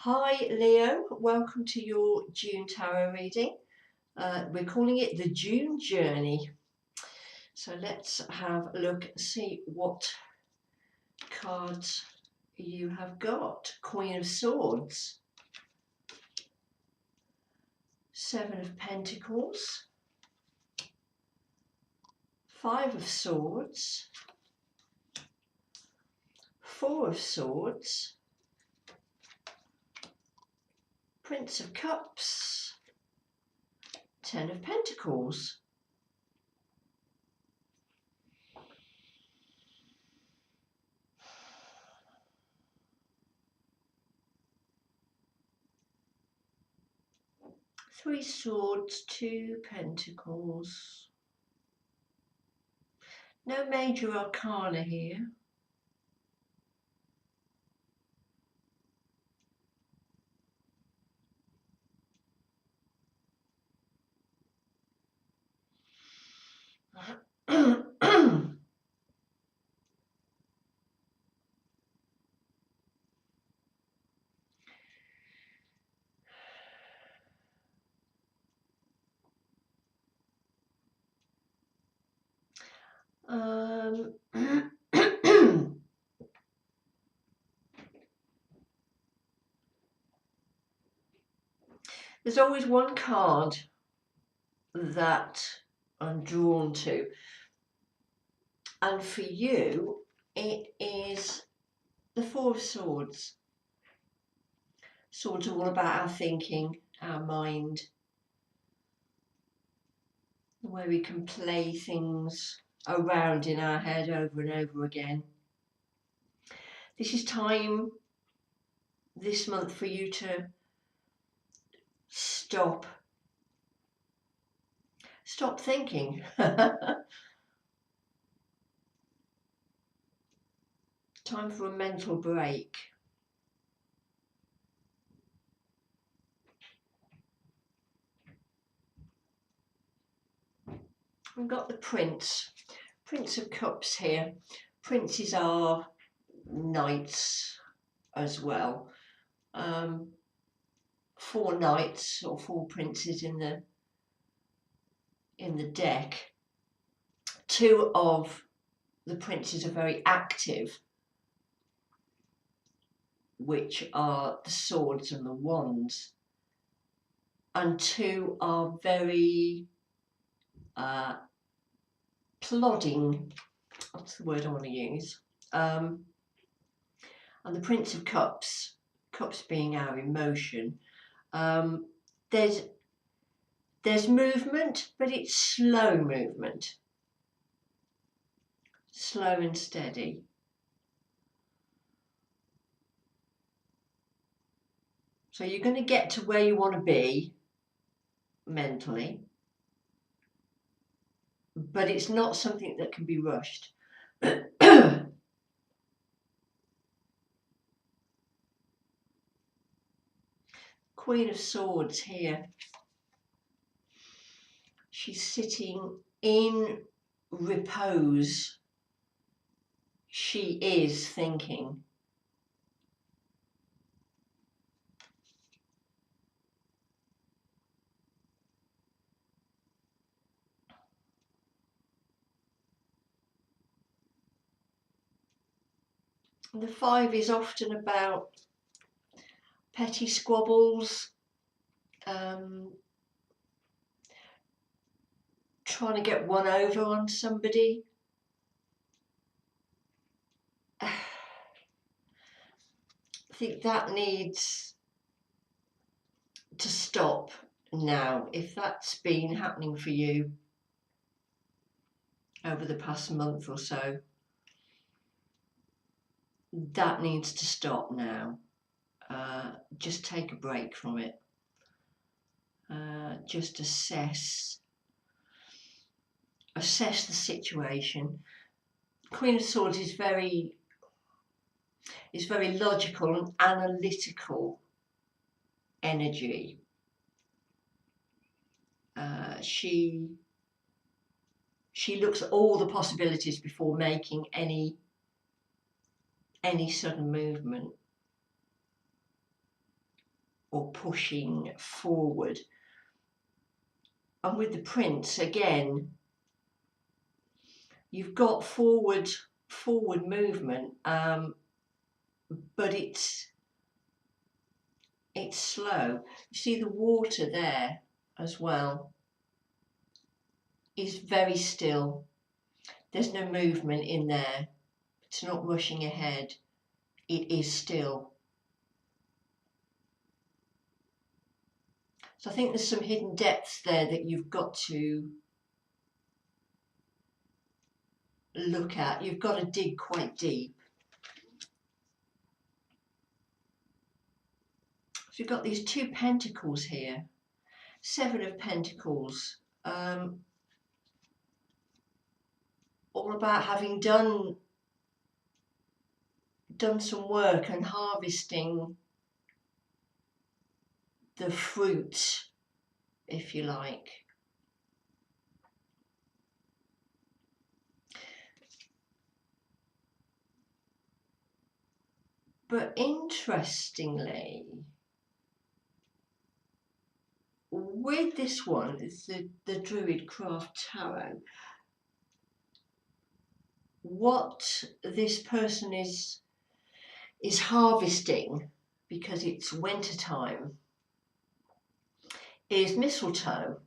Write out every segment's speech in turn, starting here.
Hi Leo, welcome to your June tarot reading. We're calling it the June Journey. So let's have a look and see what cards you have got. Queen of Swords, Seven of Pentacles, Five of Swords, Four of Swords, Prince of Cups, Ten of Pentacles. Three Swords, Two Pentacles. No major arcana here. There's always one card that I'm drawn to, and for you it is the Four of Swords. Swords are all about our thinking, our mind, the way we can play things around in our head over and over again. This is time this month for you to stop thinking. Time for a mental break. We've got the Prince of Cups here. Princes are knights as well. Four knights or four princes in the deck. Two of the princes are very active, which are the swords and the wands, and two are very plodding. What's the word I want to use? And the Prince of Cups being our emotion. There's movement, but it's slow movement, slow and steady. So you're going to get to where you want to be mentally, but it's not something that can be rushed. Queen of Swords here. She's sitting in repose. She is thinking. The Five is often about petty squabbles, trying to get one over on somebody. I think that needs to stop now. If that's been happening for you over the past month or so, that needs to stop now. Just take a break from it. Just assess the situation. Queen of Swords is very logical and analytical energy. She looks at all the possibilities before making any sudden movement. or pushing forward. And with the Prince, again, you've got forward movement, but it's slow. You see the water there as well is very still. There's no movement in there. It's not rushing ahead. It is still. So I think there's some hidden depths there that you've got to look at. You've got to dig quite deep. So you've got these 2 pentacles here, 7 of Pentacles, all about having done some work and harvesting the fruit, if you like. But interestingly, with this one, it's the Druidcraft Tarot, what this person is harvesting, because it's winter time, is mistletoe.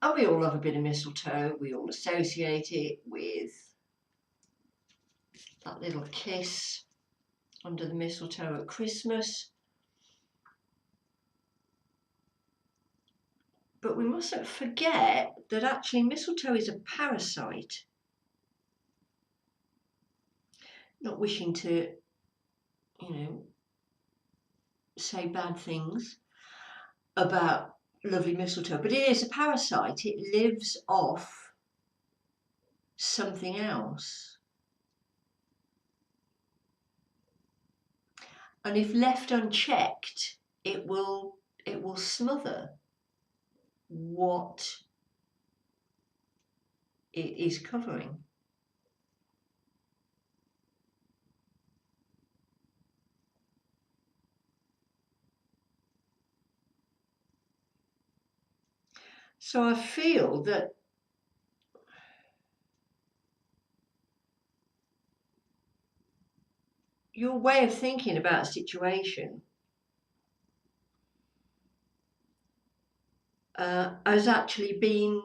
And we all love a bit of mistletoe. We all associate it with that little kiss under the mistletoe at Christmas. But we mustn't forget that actually mistletoe is a parasite. Not wishing to, say bad things about lovely mistletoe, but it is a parasite. It lives off something else. And if left unchecked, it will smother what it is covering. So I feel that your way of thinking about a situation has actually been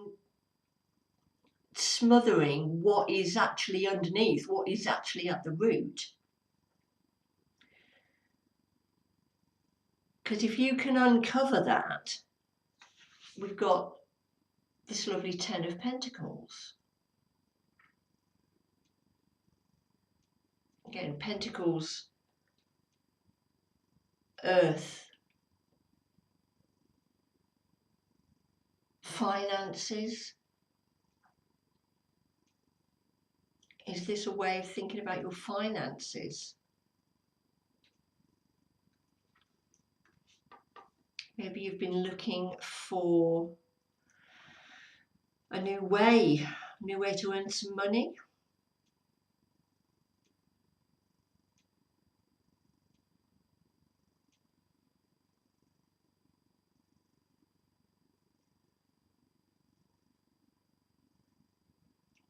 smothering what is actually underneath, what is actually at the root. Because if you can uncover that, we've got this lovely 10 of Pentacles. Again, Pentacles, Earth, finances. Is this a way of thinking about your finances? Maybe you've been looking for a new way to earn some money.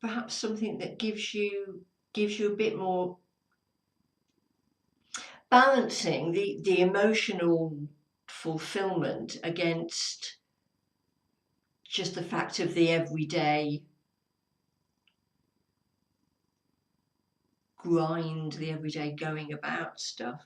Perhaps something that gives you a bit more, balancing the emotional fulfillment against just the fact of the everyday grind, the everyday going about stuff.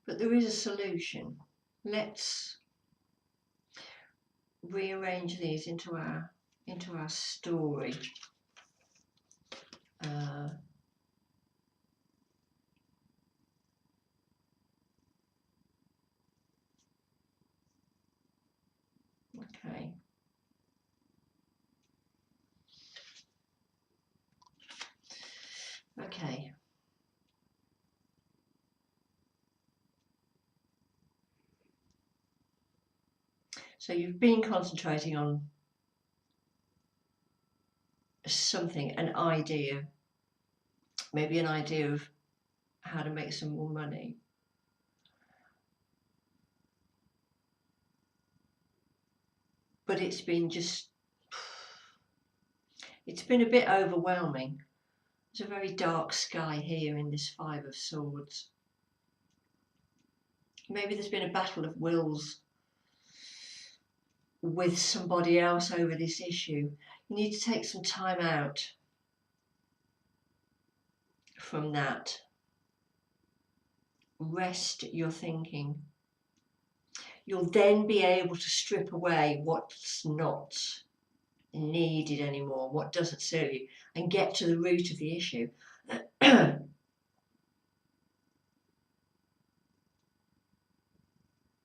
But there is a solution. Let's rearrange these into our story. Okay. Okay. So you've been concentrating on something, an idea, maybe an idea of how to make some more money. But it's been a bit overwhelming. There's a very dark sky here in this Five of Swords. Maybe there's been a battle of wills with somebody else over this issue. You need to take some time out from that. Rest your thinking. You'll then be able to strip away what's not needed anymore, what doesn't serve you, and get to the root of the issue.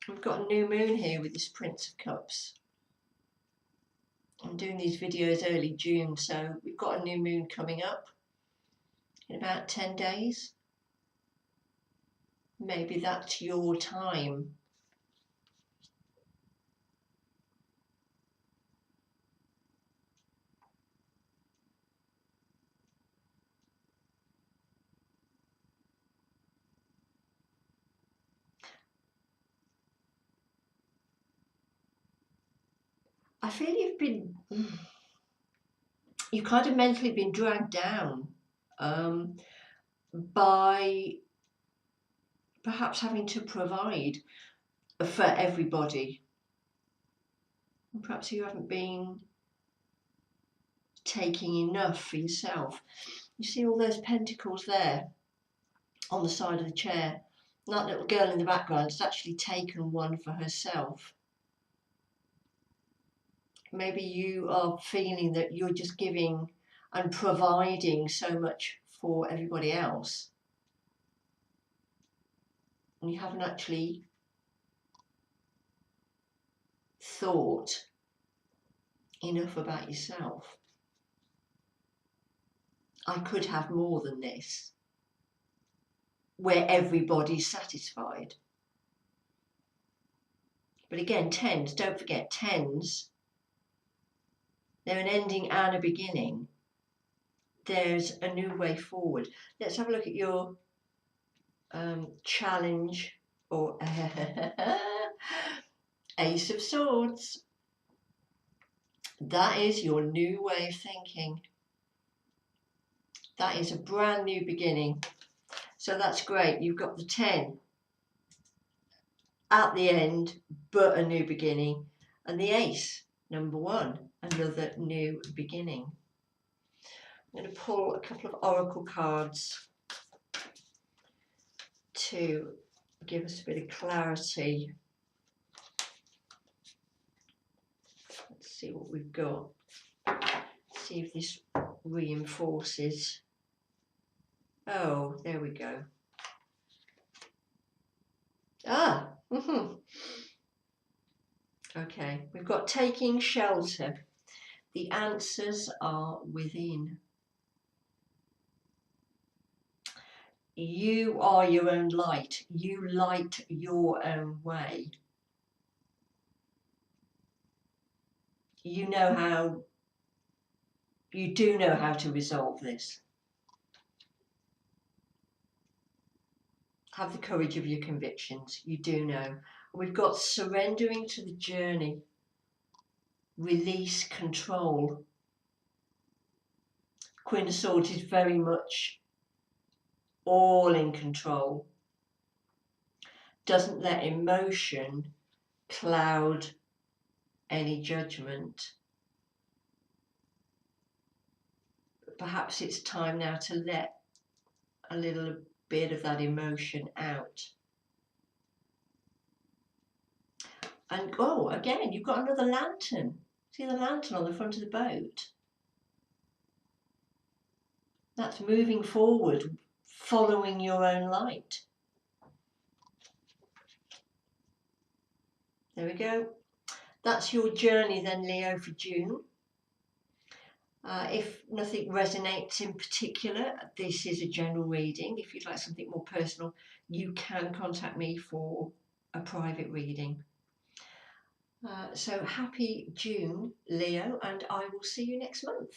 We've got a new moon here with this Prince of Cups. I'm doing these videos early June, so we've got a new moon coming up in about 10 days. Maybe that's your time. I feel you've kind of mentally been dragged down by perhaps having to provide for everybody. And perhaps you haven't been taking enough for yourself. You see all those pentacles there on the side of the chair. That little girl in the background has actually taken one for herself. Maybe you are feeling that you're just giving and providing so much for everybody else, and you haven't actually thought enough about yourself. I could have more than this, where everybody's satisfied. But again, tens, don't forget, tens, they're an ending and a beginning. There's a new way forward. Let's have a look at your challenge, or Ace of Swords. That is your new way of thinking. That is a brand new beginning. So that's great. You've got the 10 at the end, but a new beginning. And the Ace, number 1, another new beginning. I'm going to pull a couple of oracle cards to give us a bit of clarity. Let's see what we've got. See if this reinforces. Oh, there we go. Ah, okay, we've got taking shelter. The answers are within. You are your own light. You light your own way. You do know how to resolve this. Have the courage of your convictions. You do know. We've got surrendering to the journey. Release control. Queen of Swords is very much all in control. Doesn't let emotion cloud any judgment. Perhaps it's time now to let a little bit of that emotion out. And oh, again, you've got another lantern. See the lantern on the front of the boat? That's moving forward, following your own light. There we go. That's your journey then, Leo, for June. If nothing resonates in particular, this is a general reading. If you'd like something more personal, you can contact me for a private reading. So happy June, Leo, and I will see you next month.